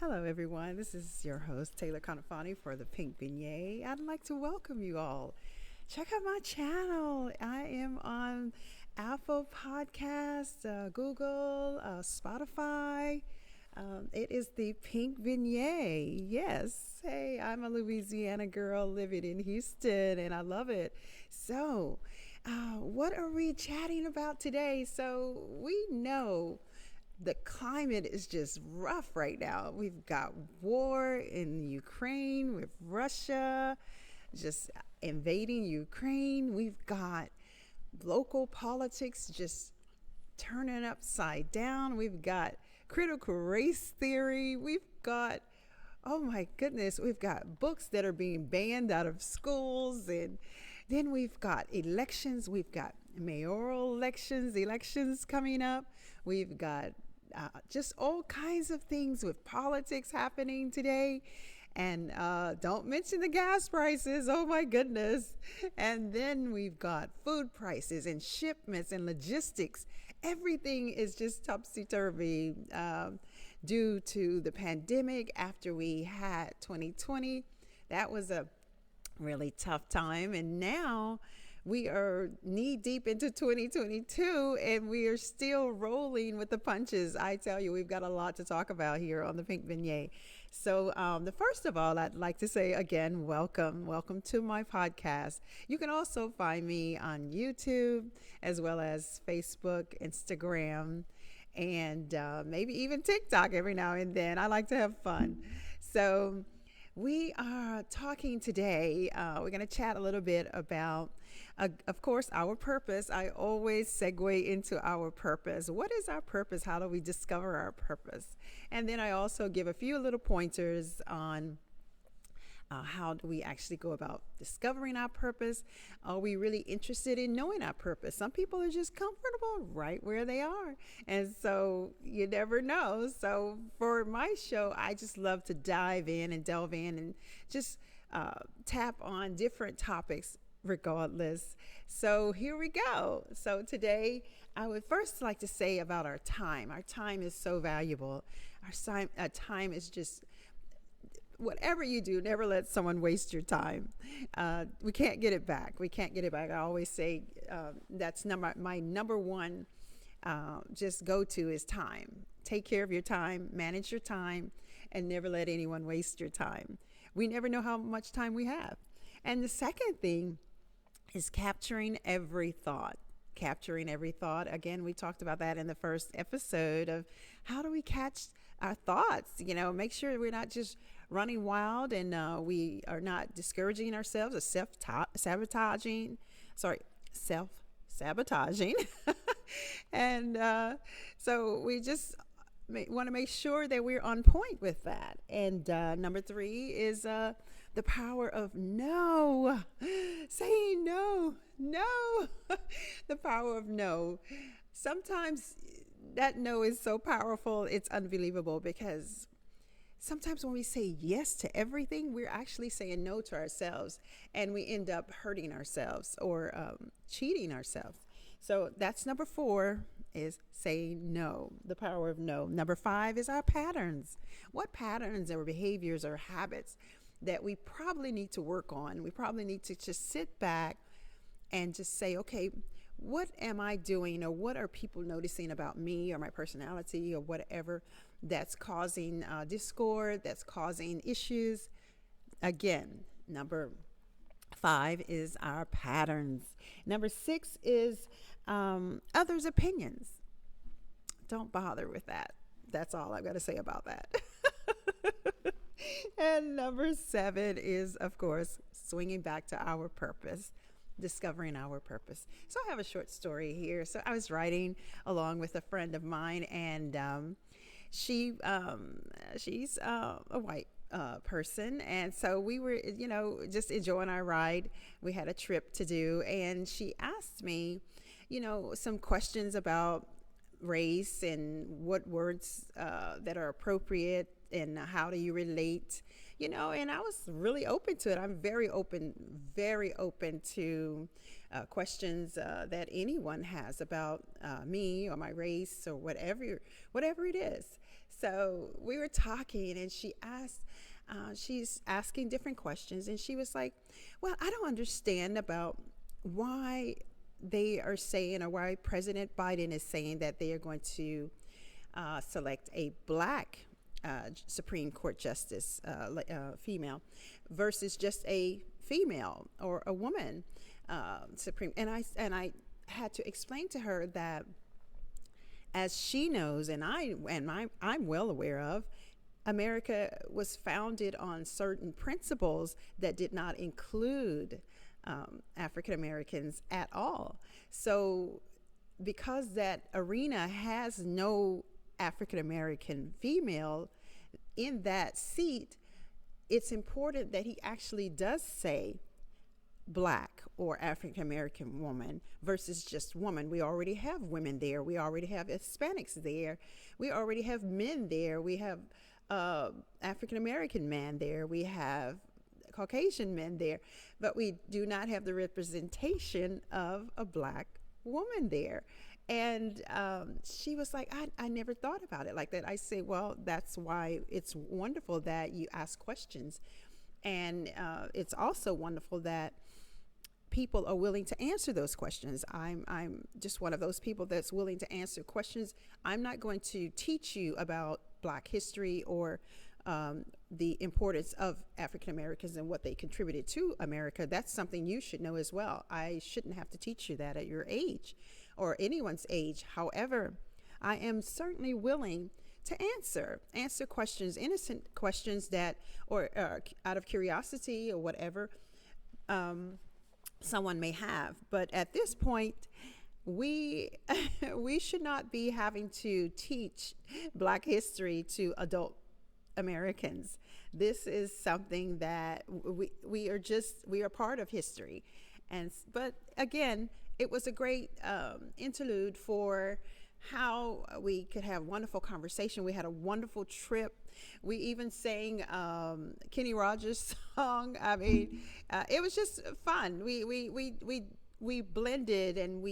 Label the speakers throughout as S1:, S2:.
S1: Hello, everyone. This is your host, Taylor Conifani for the Pink Beignet. I'd like to welcome you all. Check out my channel. I am on Apple Podcasts, Google, Spotify. It is the Pink Beignet. Yes. Hey, I'm a Louisiana girl living in Houston, and I love it. So, what are we chatting about today? So, we know the climate is just rough right now. We've got war in Ukraine with Russia just invading Ukraine. We've got local politics just turning upside down. We've got critical race theory. We've got, oh my goodness, we've got books that are being banned out of schools. And then we've got elections. We've got mayoral elections coming up. We've got just all kinds of things with politics happening today. And don't mention the gas prices. Oh my goodness. And then we've got food prices and shipments and logistics. Everything is just topsy-turvy due to the pandemic after we had 2020. That was a really tough time. And now we are knee deep into 2022 and we are still rolling with the punches. I tell you, we've got a lot to talk about here on the Pink Beignet. So the first of all, I'd like to say again, welcome to my podcast. You can also find me on YouTube as well as Facebook, Instagram, and maybe even TikTok every now and then. I like to have fun. So we are talking today. We're going to chat a little bit about, of course, our purpose. I always segue into our purpose. What is our purpose? How do we discover our purpose? And then I also give a few little pointers on how do we actually go about discovering our purpose? Are we really interested in knowing our purpose? Some people are just comfortable right where they are. And so you never know. So for my show, I just love to dive in and delve in and just tap on different topics regardless. So here we go. So today I would first like to say about our time. Our time is so valuable. Our time is just, whatever you do, never let someone waste your time. We can't get it back. I always say that's my number one just go to is time. Take care of your time, manage your time, and never let anyone waste your time. We never know how much time we have. And the second thing is capturing every thought. Again, we talked about that in the first episode of how do we catch our thoughts, make sure we're not just running wild and we are not discouraging ourselves or self-sabotaging. And so we just want to make sure that we're on point with that. And number 3 is the power of no. Saying no. The power of no. Sometimes that no is so powerful, it's unbelievable, because sometimes when we say yes to everything, we're actually saying no to ourselves, and we end up hurting ourselves or cheating ourselves. So that's number 4, is saying no, the power of no. Number 5 is our patterns. What patterns or behaviors or habits that we probably need to work on? We probably need to just sit back and just say, okay, what am I doing, or what are people noticing about me or my personality or whatever that's causing discord, that's causing issues? Again, number 5 is our patterns. Number 6 is others' opinions. Don't bother with that. That's all I've got to say about that. And number 7 is, of course, swinging back to our purpose, discovering our purpose. So I have a short story here. So I was riding along with a friend of mine, and she's a white person. And so we were, just enjoying our ride. We had a trip to do, and she asked me, some questions about race and what words that are appropriate and how do you relate, and I was really open to it. I'm very open to questions that anyone has about me or my race or whatever it is. So we were talking, and she's asking different questions, and she was like, "Well, I don't understand about why they are saying, or why President Biden is saying that they are going to select a black Supreme Court justice, female, versus just a female or a woman Supreme." And I had to explain to her that, as she knows, and I'm well aware of, America was founded on certain principles that did not include African Americans at all. So, because that arena has no African American female in that seat, it's important that he actually does say black or African American woman versus just woman. We already have women there. We already have Hispanics there. We already have men there. We have African American men there. We have Caucasian men there. But we do not have the representation of a black woman there. And she was like, I never thought about it like that. I say, well, that's why it's wonderful that you ask questions. And it's also wonderful that people are willing to answer those questions. I'm just one of those people that's willing to answer questions. I'm not going to teach you about Black history or the importance of African Americans and what they contributed to America. That's something you should know as well. I shouldn't have to teach you that at your age or anyone's age. However, I am certainly willing to answer questions, innocent questions that, or out of curiosity or whatever someone may have. But at this point, we we should not be having to teach Black history to adult Americans. This is something that we are part of history. But again, it was a great interlude for how we could have wonderful conversation. We had a wonderful trip. We even sang Kenny Rogers' song. I mean, it was just fun. We blended, and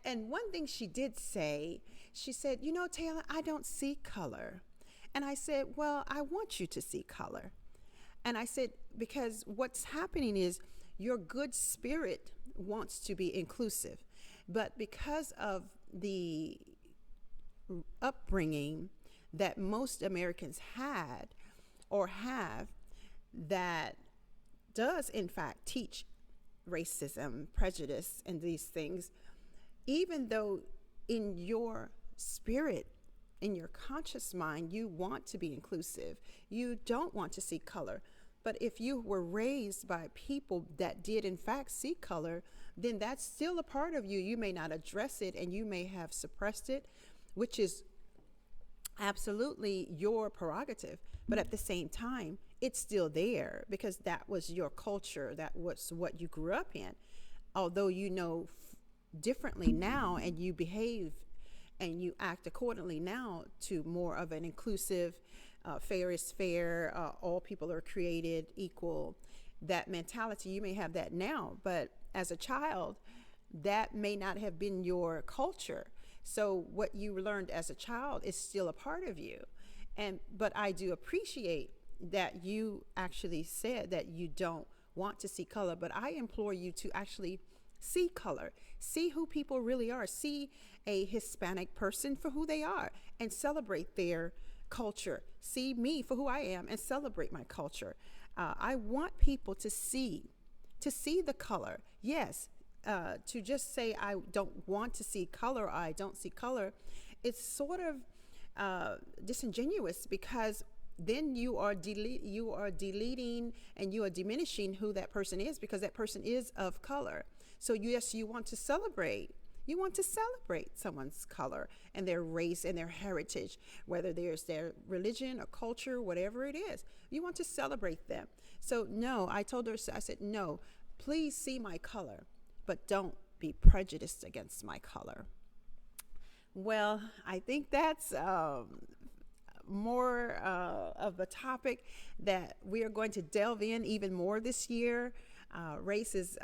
S1: and one thing she did say, she said, "You know, Taylor, I don't see color." And I said, "Well, I want you to see color." And I said, because what's happening is your good spirit wants to be inclusive, but because of the upbringing that most Americans had or have, that does in fact teach racism, prejudice, and these things, even though in your spirit, in your conscious mind, you want to be inclusive, you don't want to see color. But if you were raised by people that did in fact see color, then that's still a part of you. You may not address it, and you may have suppressed it, which is absolutely your prerogative. But at the same time, it's still there because that was your culture. That was what you grew up in. Although you know differently now, and you behave and you act accordingly now to more of an inclusive, fair is fair, all people are created equal, that mentality, you may have that now, but as a child, that may not have been your culture. So what you learned as a child is still a part of you. But I do appreciate that you actually said that you don't want to see color, but I implore you to actually see color, see who people really are, see a Hispanic person for who they are and celebrate their culture. See me for who I am and celebrate my culture. I want people to see the color. Yes, to just say I don't want to see color, or I don't see color, it's sort of disingenuous, because then you are deleting and you are diminishing who that person is, because that person is of color. So yes, you want to celebrate. You want to celebrate someone's color and their race and their heritage, whether there's their religion or culture, whatever it is. You want to celebrate them. So no, I told her, I said, no, please see my color, but don't be prejudiced against my color. Well, I think that's more of a topic that we are going to delve in even more this year. Race is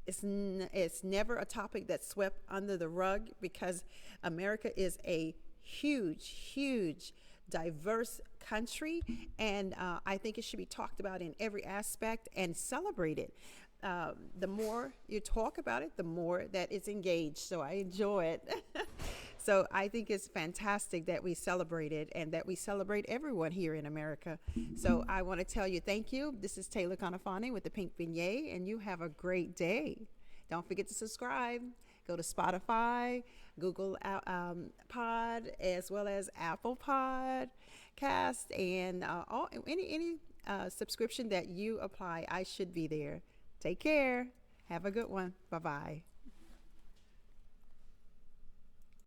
S1: it's never a topic that's swept under the rug, because America is a huge, diverse country, and I think it should be talked about in every aspect and celebrated. The more you talk about it, the more that it's engaged. So I enjoy it. So I think it's fantastic that we celebrate it and that we celebrate everyone here in America. So I want to tell you thank you. This is Taylor Conafani with the Pink Beignet, and you have a great day. Don't forget to subscribe. Go to Spotify, Google Pod, as well as Apple Podcast, and any subscription that you apply, I should be there. Take care. Have a good one. Bye-bye.